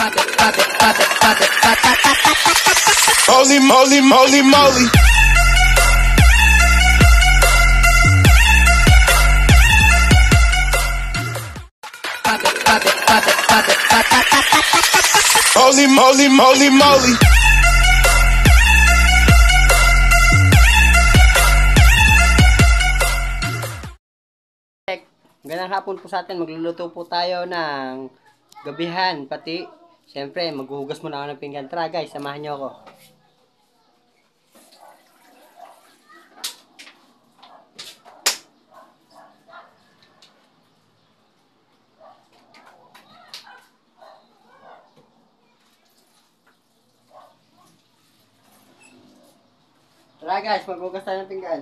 Holy moly, moly, moly. Holy moly, moly, moly. Magandang hapon po sa atin. Magluluto po tayo ng gabihan. Pati, siyempre, maghuhugas muna ako ng pinggan. Tara guys, samahan niyo ako. Tara guys, maghuhugas tayo ng pinggan.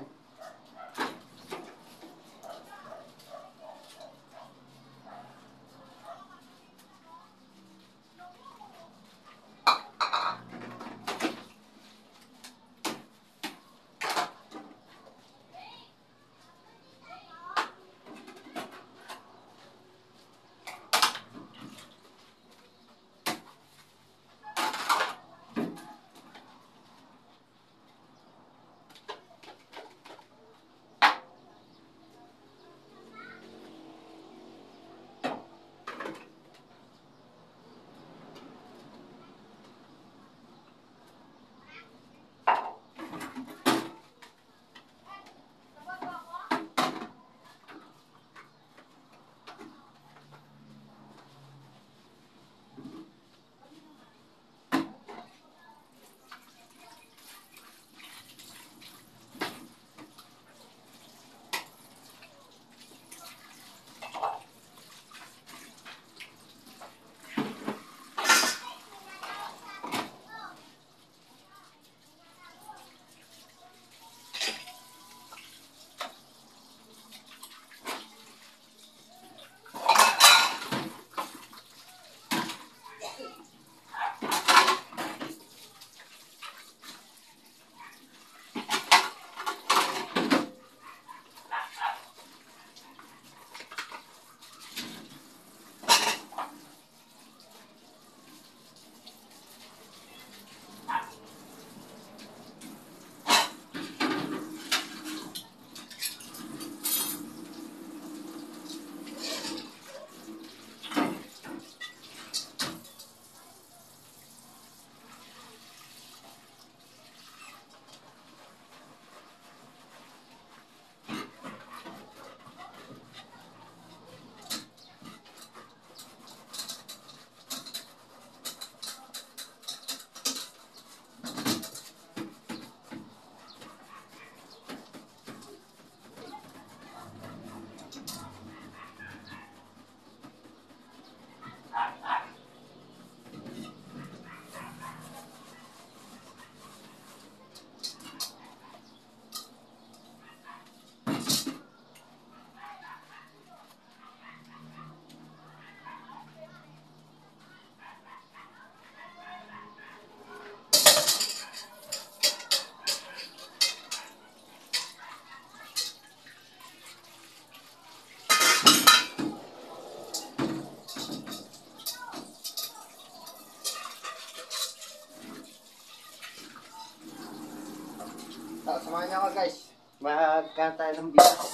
Samahan niyo ako guys. Magkanta tayo ng bigas.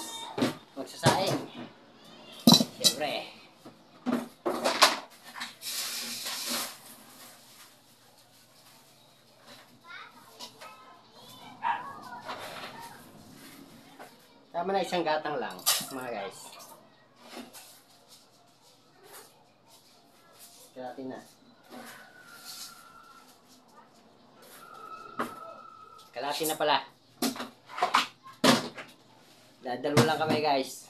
Magsasaing. Siyempre. Tama na isang gatang lang mga guys. Kalahati na. Kalahati na pala. Dadalo lang kami guys.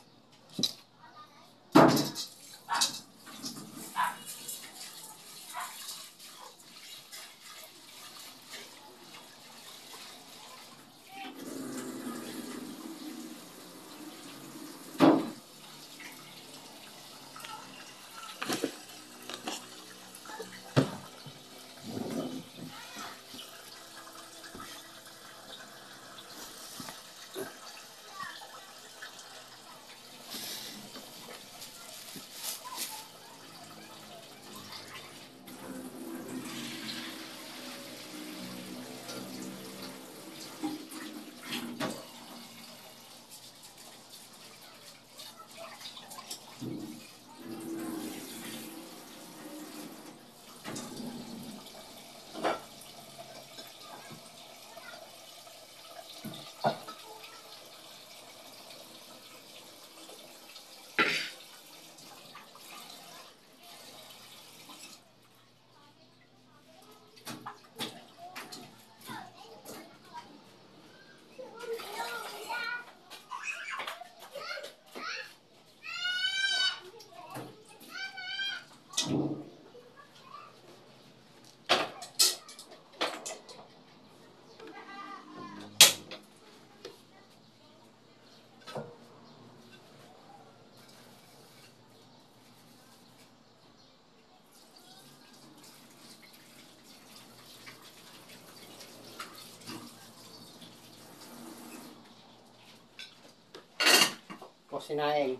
sinaing.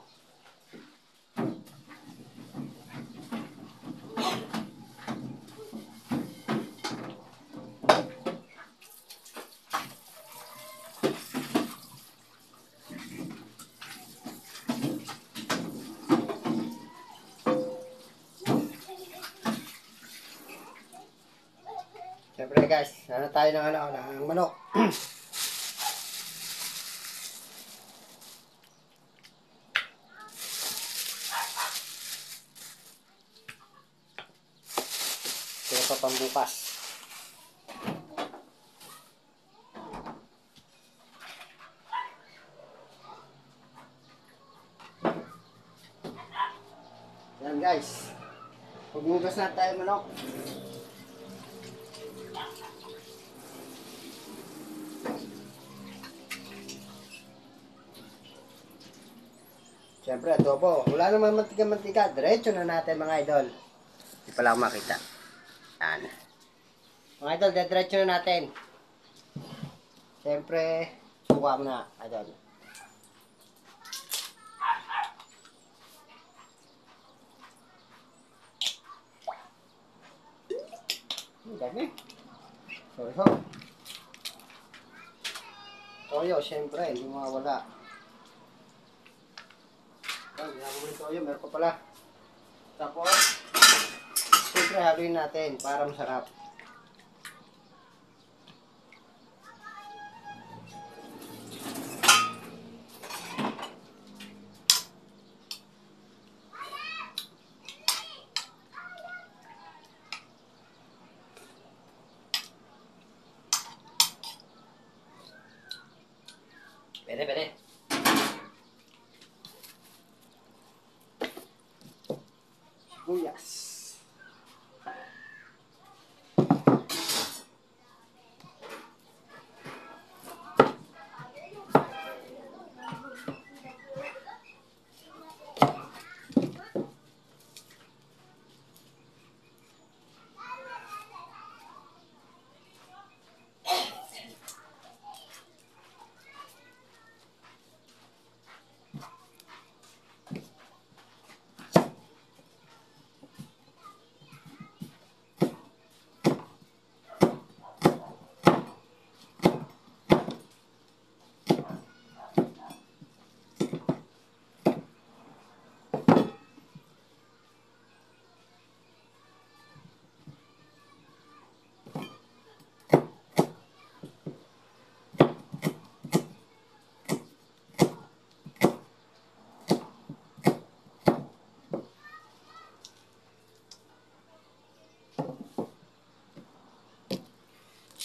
Siyempre guys, ano tayo ng manok. Kaya pa pambukas. Yan guys. Pagbukas na tayo manok. Siyempre, adobo. Wala naman mantika-mantika. Diretso na natin mga idol. Hindi pala ako makita. Yan. Mga idol, diretso na natin. Siyempre, suka mo na, idol. Dami. Sorry. Toyo, siyempre, hindi mawawala. Ginagawa mo yung toyo, meron pa pala. Tapos, siyempre haluin natin para masarap. Pwede. Sibuyas.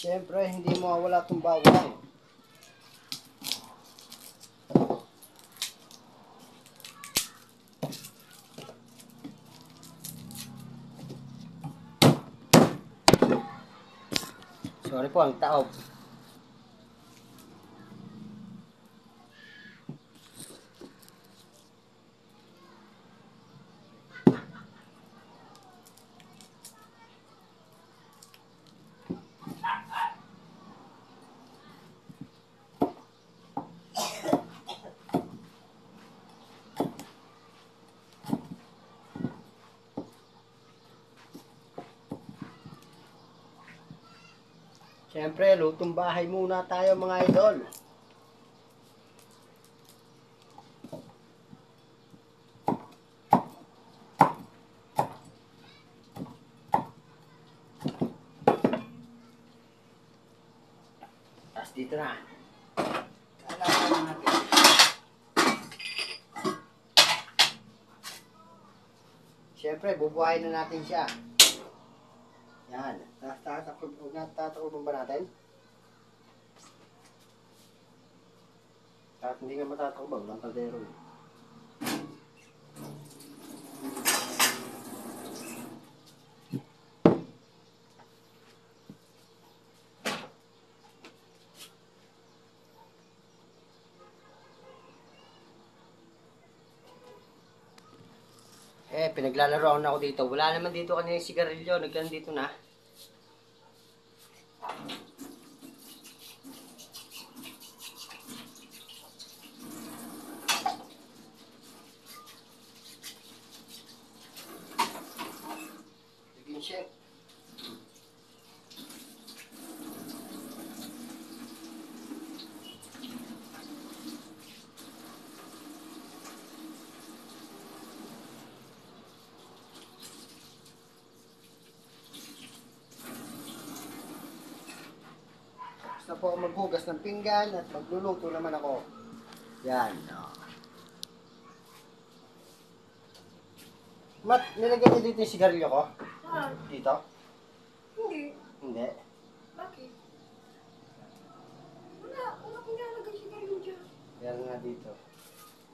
Siyempre, hindi mawawala itong bawang. Sorry po, ang taob. Siyempre, lutong bahay muna tayo mga idol. Tapos dito na. Kailangan natin. Siyempre, bubuhayin na natin siya. Yan. Tatakloban ba natin? Kahit hindi nga matatakloban, walang kaldero. Pinaglalaroan ako dito. Wala naman dito kanina yung sigarilyo. Naglan dito na. chef. Basta po maghugas ng pinggan at magluluto naman ako. Yan. Oh. Mat, nilagyan niyo dito yung sigarilyo ko? Saan? Dito? Hindi. Hindi. Bakit? Wala kong nilalagay si Karin dyan. Yan nga dito.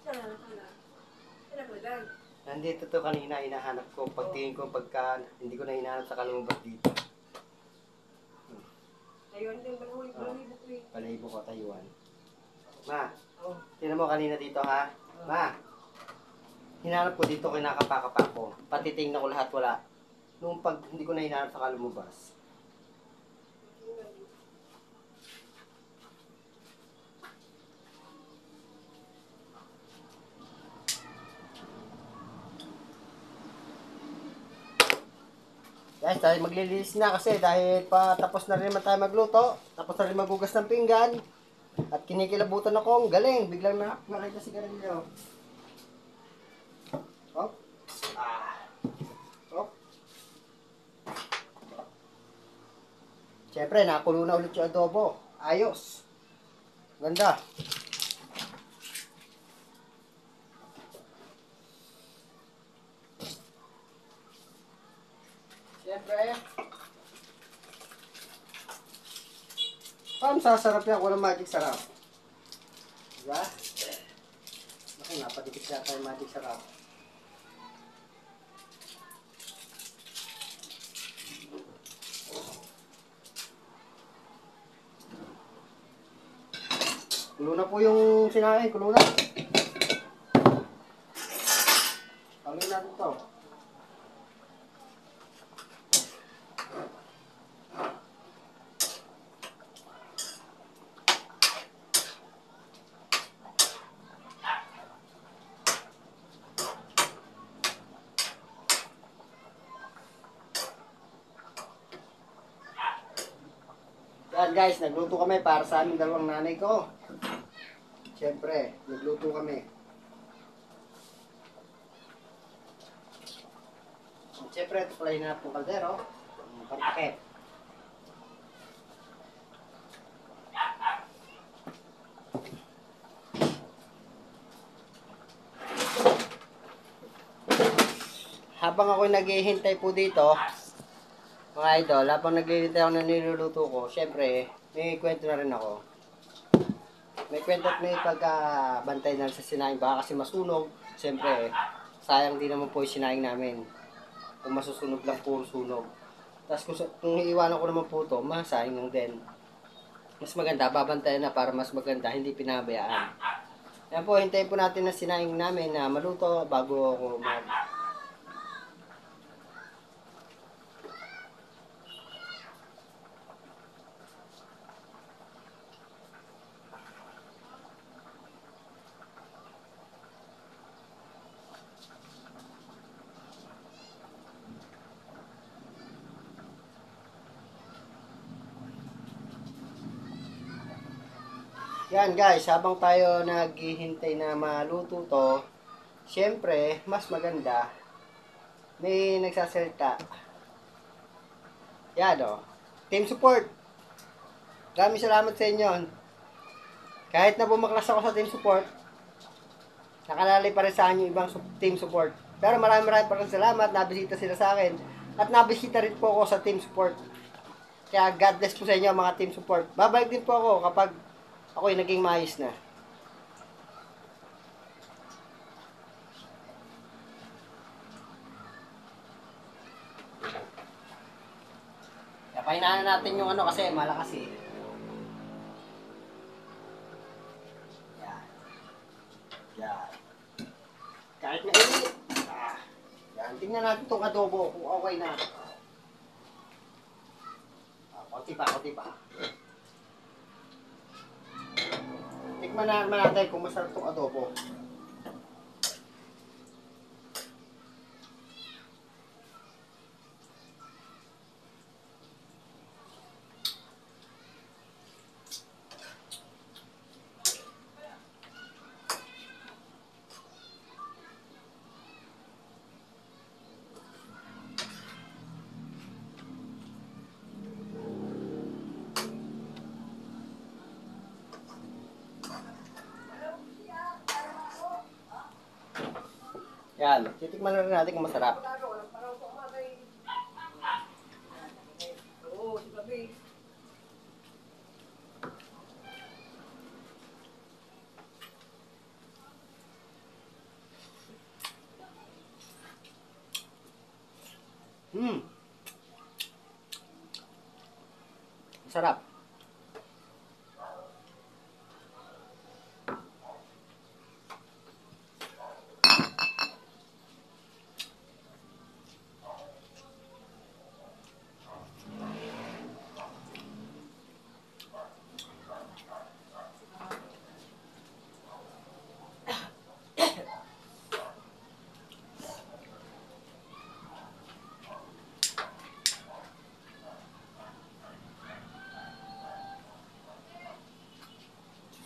Saan? Saan? Saan? Nandito to kanina, hinahanap ko. Pagtingin ko pagka hindi ko na hinahanap sa kalumabas dito. Ayun din, balahibo ko eh. Palahibo ko, Taiwan. Ma, tinan mo kanina dito ha? Ma, hinahanap ko dito, kinakapakapa ko. Pati tingnan ko lahat, wala. Nung pag hindi ko na hinahanap sa kalumabas. Guys, tayo maglilinis na kasi dahil pa tapos na rin naman tayo magluto. Tapos na rin magugas ng pinggan. At kinikilabutan ako. Ang galing. Biglang nakita si Garillo. Oh. Oh. Siyempre, nakulo na ulit yung adobo. Ayos. Ganda. Siyempre, paano sasarap yan? Walang magic sarap. Diba? Naku, napadikit siya tayo magic sarap. Kulo na po yung sinain. Kulo na. Haluin natin ito. Yan guys, nagluto kami para sa aming dalawang nanay ko. Siyempre, nagluto kami. Siyempre, ito pala hinanap ng kaldero. Pantakip. Habang ako'y naghihintay po dito, mga idol, habang naglilintay ako na niluluto ko, syempre, may kwento na rin ako. May kwento at may pagkabantay na sa sinaing. Baka kasi masunog, syempre, sayang din naman po yung sinaing namin. Kung masusunog lang, puro sunog. Tapos kung iiwanan ko naman po ito, masayang lang din. Mas maganda, babantayan na para mas maganda, hindi pinabayaan. Yan po, hintayin po natin na sinaing namin na maluto bago ako Yan guys, habang tayo naghihintay na maluto to, syempre, mas maganda, may nagsasalita. Yan o, team support. Maraming salamat sa inyo. Kahit na bumaklas ako sa team support, nakalali pa rin sa akin yung ibang team support. Pero maraming pa rin salamat, nabisita sila sa akin. At nabisita rin po ako sa team support. Kaya God bless po sa inyo mga team support. Babalik din po ako kapag ako'y naging maayos na. Kaya pahinaan natin yung ano kasi malakas eh. Yan. Yan. Kahit na init. Yan. Tingnan natin itong adobo kung okay na. Konti pa, konti pa. Tikman na naman natin kung masarap itong adobo. Yan, titikman na rin natin kung masarap. Oo, si Gabi. Masarap.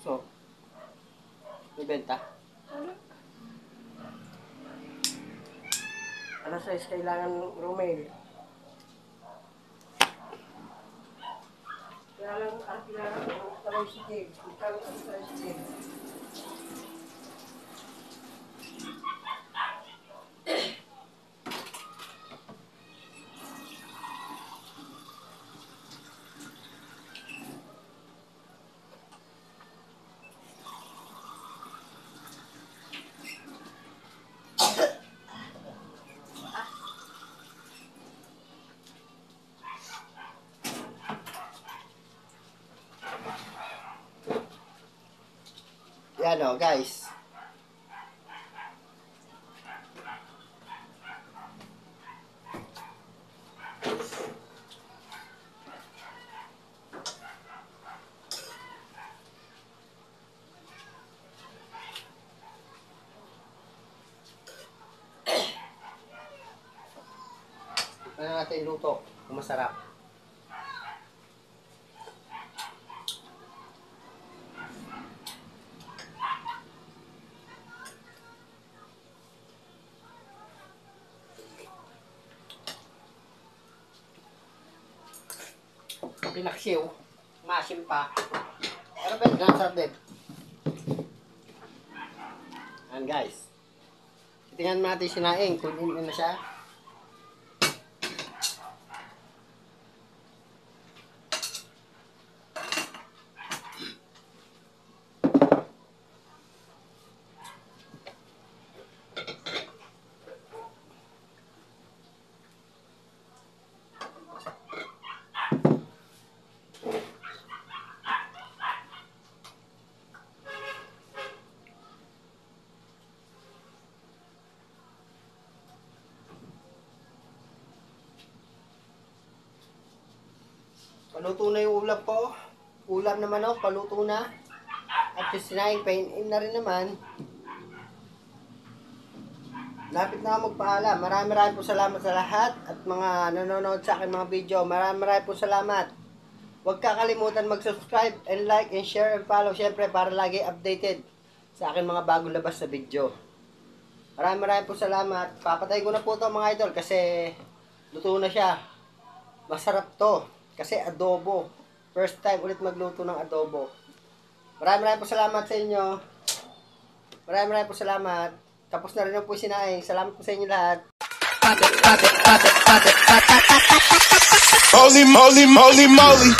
So, may benta. Ano size kailangan, Romel? Kailangan talong si James. Talong si James. Yan o, guys. Ano natin luto kung masarap. Pinaksiw, masim pa. Pero pwede na sarap din. Ayan guys. Tingnan natin sinaing kung in na siya. Paluto na yung ulam ko. Ulam naman o, paluto na. At yung sinaing pain-in na rin naman. Lapit na ako magpaalam. Maraming po salamat sa lahat at mga nanonood sa akin mga video. Maraming po salamat. Huwag kakalimutan mag-subscribe and like and share and follow. Siyempre para lagi updated sa akin mga bagong labas na video. Maraming po salamat. Papatay ko na po ito mga idol kasi luto na siya. Masarap to. Kasi adobo. First time ulit magluto ng adobo. Maraming po salamat sa inyo. Maraming po salamat. Tapos na rin po sinaing. Salamat po sa inyo lahat. Holy moly, moly, moly.